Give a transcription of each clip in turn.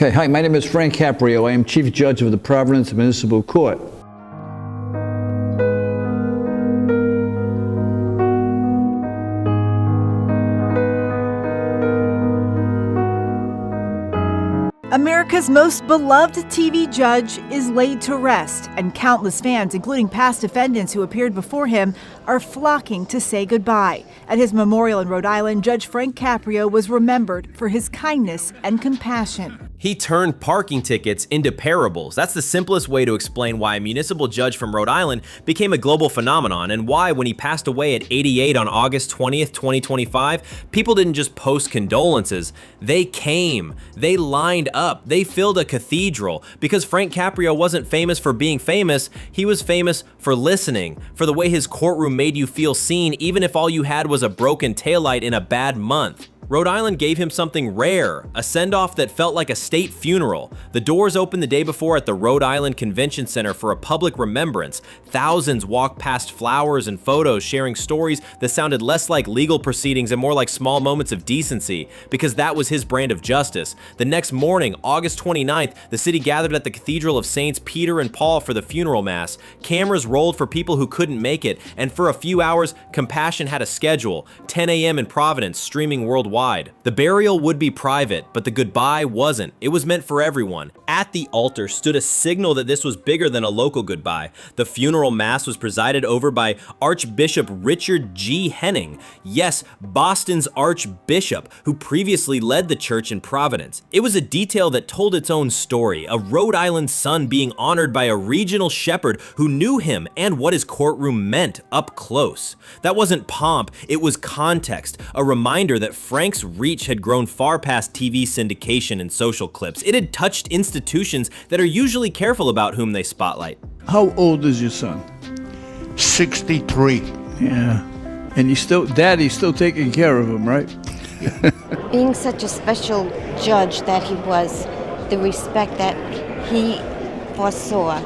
Okay, hi, my name is Frank Caprio. I am Chief Judge of the Providence Municipal Court. America's most beloved TV judge is laid to rest, and countless fans, including past defendants who appeared before him, are flocking to say goodbye. At his memorial in Rhode Island, Judge Frank Caprio was remembered for his kindness and compassion. He turned parking tickets into parables. That's the simplest way to explain why a municipal judge from Rhode Island became a global phenomenon, and why, when he passed away at 88 on August 20th, 2025, people didn't just post condolences. They came. They lined up. They filled a cathedral. Because Frank Caprio wasn't famous for being famous, he was famous for listening, for the way his courtroom made you feel seen, even if all you had was a broken taillight in a bad month. Rhode Island gave him something rare, a send-off that felt like a state funeral. The doors opened the day before at the Rhode Island Convention Center for a public remembrance. Thousands walked past flowers and photos, sharing stories that sounded less like legal proceedings and more like small moments of decency, because that was his brand of justice. The next morning, August 29th, the city gathered at the Cathedral of Saints Peter and Paul for the funeral mass. Cameras rolled for people who couldn't make it, and for a few hours, Compassion had a schedule, 10 a.m. in Providence, streaming worldwide. The burial would be private, but the goodbye wasn't. It was meant for everyone. At the altar stood a signal that this was bigger than a local goodbye. The funeral mass was presided over by Archbishop Richard G. Henning. Yes, Boston's Archbishop, who previously led the church in Providence. It was a detail that told its own story, a Rhode Island son being honored by a regional shepherd who knew him and what his courtroom meant up close. That wasn't pomp, it was context, a reminder that Frank's reach had grown far past TV syndication and social clips. It had touched institutions that are usually careful about whom they spotlight. How old is your son? 63. Yeah. And Daddy's still taking care of him, right? Being such a special judge that he was, the respect that he foresaw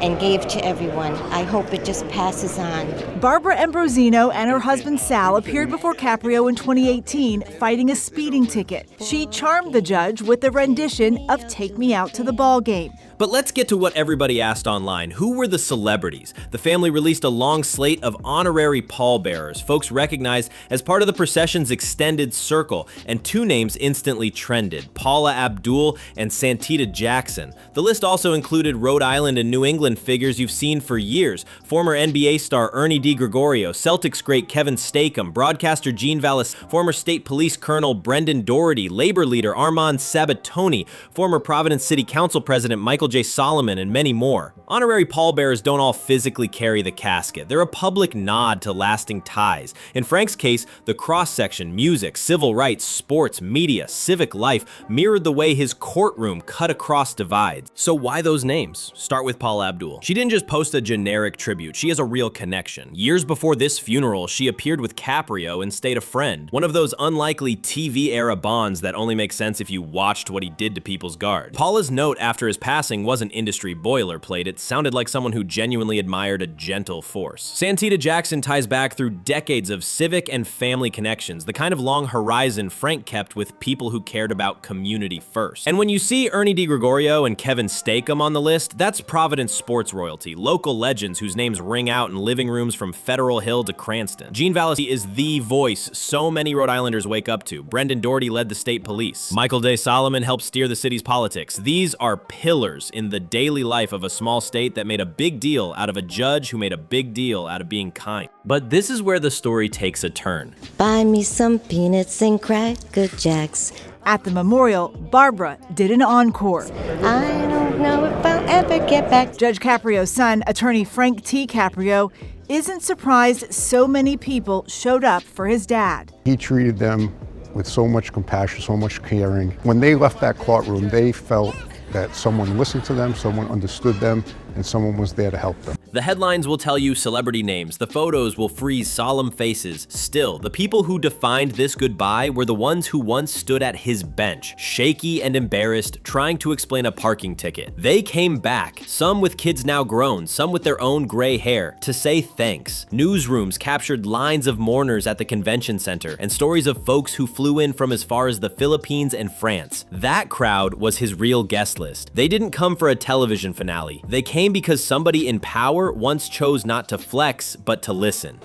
and gave to everyone, I hope it just passes on. Barbara Ambrosino and her husband Sal appeared before Caprio in 2018 fighting a speeding ticket. She charmed the judge with the rendition of Take Me Out to the Ball Game. But let's get to what everybody asked online. Who were the celebrities? The family released a long slate of honorary pallbearers, folks recognized as part of the procession's extended circle, and two names instantly trended, Paula Abdul and Santita Jackson. The list also included Rhode Island and New England figures you've seen for years, former NBA star Ernie DiGregorio, Celtics great Kevin Stakem, broadcaster Gene Vallis, former state police colonel Brendan Doherty, labor leader Armand Sabatoni, former Providence City Council president Michael J. Solomon, and many more. Honorary pallbearers don't all physically carry the casket. They're a public nod to lasting ties. In Frank's case, the cross-section, music, civil rights, sports, media, civic life mirrored the way his courtroom cut across divides. So why those names? Start with Paula Abdul. She didn't just post a generic tribute, she has a real connection. Years before this funeral, she appeared with Caprio and stayed a friend. One of those unlikely TV-era bonds that only make sense if you watched what he did to people's guard. Paula's note after his passing wasn't industry boilerplate, it sounded like someone who genuinely admired a gentle force. Santita Jackson ties back through decades of civic and family connections, the kind of long horizon Frank kept with people who cared about community first. And when you see Ernie DiGregorio and Kevin Stakem on the list, that's Providence sports royalty, local legends whose names ring out in living rooms from Federal Hill to Cranston. Gene Vallis is the voice so many Rhode Islanders wake up to. Brendan Doherty led the state police. Michael J. Solomon helped steer the city's politics. These are pillars in the daily life of a small state that made a big deal out of a judge who made a big deal out of being kind. But this is where the story takes a turn. Buy me some peanuts and Cracker Jacks. At the memorial, Barbara did an encore. I don't know if I'll ever get back. Judge Caprio's son, attorney Frank T. Caprio, isn't surprised so many people showed up for his dad. He treated them with so much compassion, so much caring. When they left that courtroom, they felt that someone listened to them, someone understood them, and someone was there to help them. The headlines will tell you celebrity names, the photos will freeze solemn faces. Still, the people who defined this goodbye were the ones who once stood at his bench, shaky and embarrassed, trying to explain a parking ticket. They came back, some with kids now grown, some with their own gray hair, to say thanks. Newsrooms captured lines of mourners at the convention center and stories of folks who flew in from as far as the Philippines and France. That crowd was his real guest list. They didn't come for a television finale. They came because somebody in power once chose not to flex, but to listen.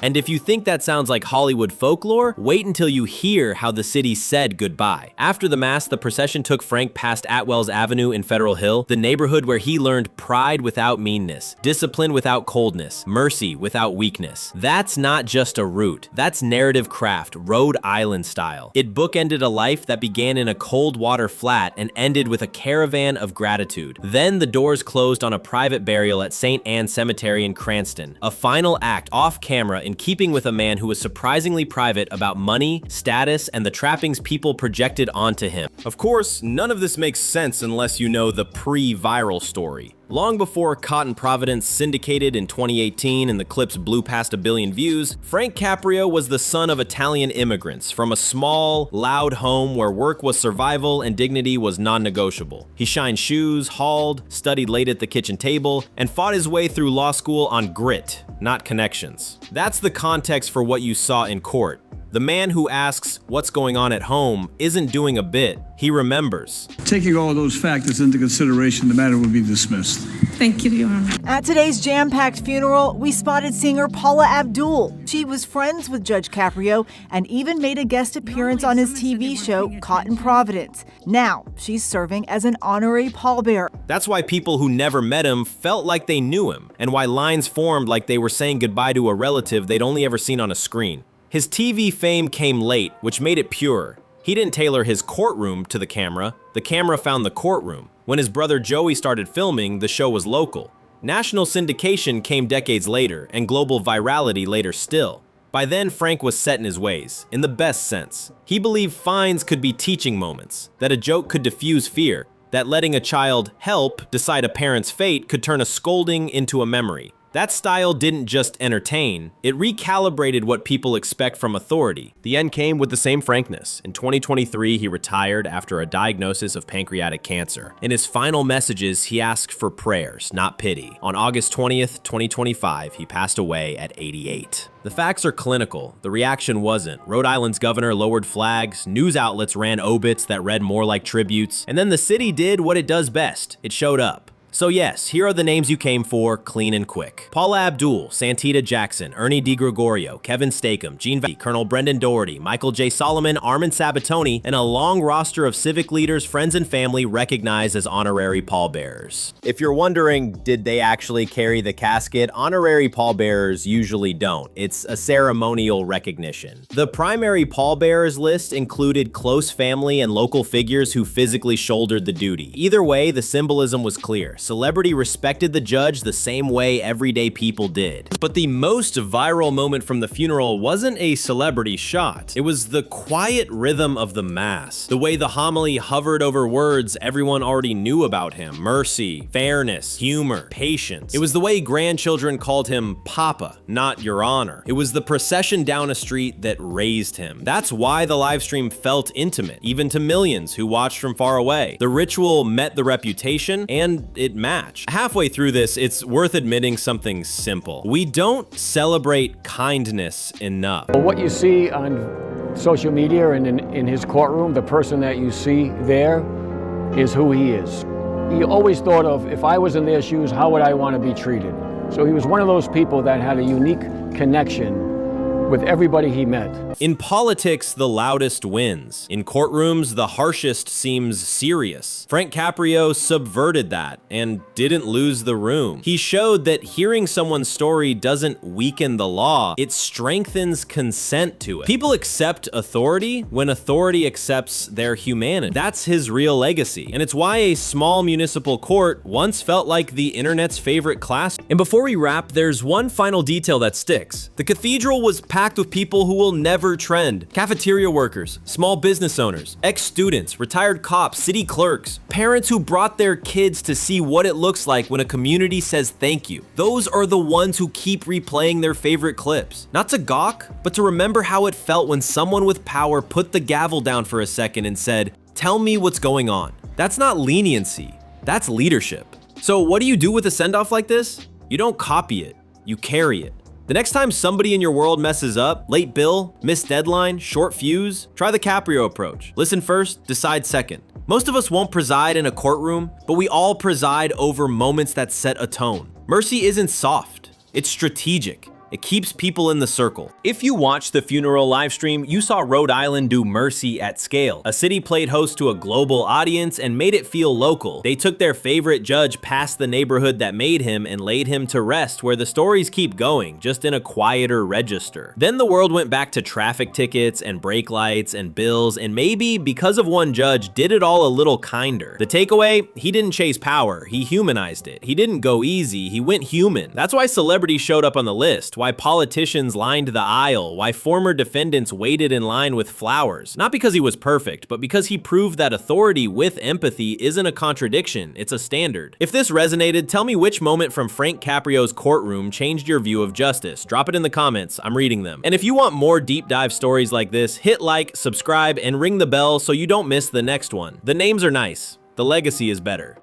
And if you think that sounds like Hollywood folklore, wait until you hear how the city said goodbye. After the mass, the procession took Frank past Atwell's Avenue in Federal Hill, the neighborhood where he learned pride without meanness, discipline without coldness, mercy without weakness. That's not just a route, that's narrative craft, Rhode Island style. It bookended a life that began in a cold water flat and ended with a caravan of gratitude. Then the doors closed on a private burial at St. Anne Cemetery in Cranston, a final act off camera in keeping with a man who was surprisingly private about money, status, and the trappings people projected onto him. Of course, none of this makes sense unless you know the pre-viral story. Long before Caught in Providence syndicated in 2018 and the clips blew past 1 billion views, Frank Caprio was the son of Italian immigrants from a small, loud home where work was survival and dignity was non-negotiable. He shined shoes, hauled, studied late at the kitchen table, and fought his way through law school on grit, not connections. That's the context for what you saw in court. The man who asks what's going on at home isn't doing a bit, he remembers. Taking all of those factors into consideration, the matter will be dismissed. Thank you, Your Honor. At today's jam-packed funeral, we spotted singer Paula Abdul. She was friends with Judge Caprio and even made a guest appearance on his TV show, Caught in Providence. Now, she's serving as an honorary pallbearer. That's why people who never met him felt like they knew him, and why lines formed like they were saying goodbye to a relative they'd only ever seen on a screen. His TV fame came late, which made it pure. He didn't tailor his courtroom to the camera found the courtroom. When his brother Joey started filming, the show was local. National syndication came decades later, and global virality later still. By then, Frank was set in his ways, in the best sense. He believed fines could be teaching moments, that a joke could diffuse fear, that letting a child help decide a parent's fate could turn a scolding into a memory. That style didn't just entertain, it recalibrated what people expect from authority. The end came with the same frankness. In 2023, he retired after a diagnosis of pancreatic cancer. In his final messages, he asked for prayers, not pity. On August 20th, 2025, he passed away at 88. The facts are clinical, the reaction wasn't. Rhode Island's governor lowered flags, news outlets ran obits that read more like tributes, and then the city did what it does best, it showed up. So yes, here are the names you came for, clean and quick. Paula Abdul, Santita Jackson, Ernie DiGregorio, Kevin Stakem, Gene Valley, Colonel Brendan Doherty, Michael J. Solomon, Armin Sabatoni, and a long roster of civic leaders, friends, and family recognized as honorary pallbearers. If you're wondering, did they actually carry the casket? Honorary pallbearers usually don't. It's a ceremonial recognition. The primary pallbearers list included close family and local figures who physically shouldered the duty. Either way, the symbolism was clear. Celebrity respected the judge the same way everyday people did. But the most viral moment from the funeral wasn't a celebrity shot. It was the quiet rhythm of the mass. The way the homily hovered over words everyone already knew about him. Mercy, fairness, humor, patience. It was the way grandchildren called him Papa, not Your Honor. It was the procession down a street that raised him. That's why the live stream felt intimate, even to millions who watched from far away. The ritual met the reputation, and it matched. Halfway through this, it's worth admitting something simple. We don't celebrate kindness enough. What you see on social media and in his courtroom, the person that you see there is who he is. He always thought of, if I was in their shoes, how would I want to be treated? So he was one of those people that had a unique connection with everybody he met. In politics, the loudest wins. In courtrooms, the harshest seems serious. Frank Caprio subverted that and didn't lose the room. He showed that hearing someone's story doesn't weaken the law, it strengthens consent to it. People accept authority when authority accepts their humanity. That's his real legacy, and it's why a small municipal court once felt like the internet's favorite class. And before we wrap, there's one final detail that sticks. The cathedral was packed with people who will never trend. Cafeteria workers, small business owners, ex-students, retired cops, city clerks, parents who brought their kids to see what it looks like when a community says thank you. Those are the ones who keep replaying their favorite clips. Not to gawk, but to remember how it felt when someone with power put the gavel down for a second and said, "Tell me what's going on." That's not leniency, that's leadership. So what do you do with a send-off like this? You don't copy it, you carry it. The next time somebody in your world messes up, late bill, missed deadline, short fuse, try the Caprio approach. Listen first, decide second. Most of us won't preside in a courtroom, but we all preside over moments that set a tone. Mercy isn't soft, it's strategic. It keeps people in the circle. If you watched the funeral livestream, you saw Rhode Island do mercy at scale. A city played host to a global audience and made it feel local. They took their favorite judge past the neighborhood that made him and laid him to rest, where the stories keep going, just in a quieter register. Then the world went back to traffic tickets and brake lights and bills, and maybe, because of one judge, did it all a little kinder. The takeaway? He didn't chase power, he humanized it. He didn't go easy, he went human. That's why celebrities showed up on the list, why politicians lined the aisle, why former defendants waited in line with flowers. Not because he was perfect, but because he proved that authority with empathy isn't a contradiction, it's a standard. If this resonated, tell me which moment from Frank Caprio's courtroom changed your view of justice. Drop it in the comments, I'm reading them. And if you want more deep dive stories like this, hit like, subscribe, and ring the bell so you don't miss the next one. The names are nice, the legacy is better.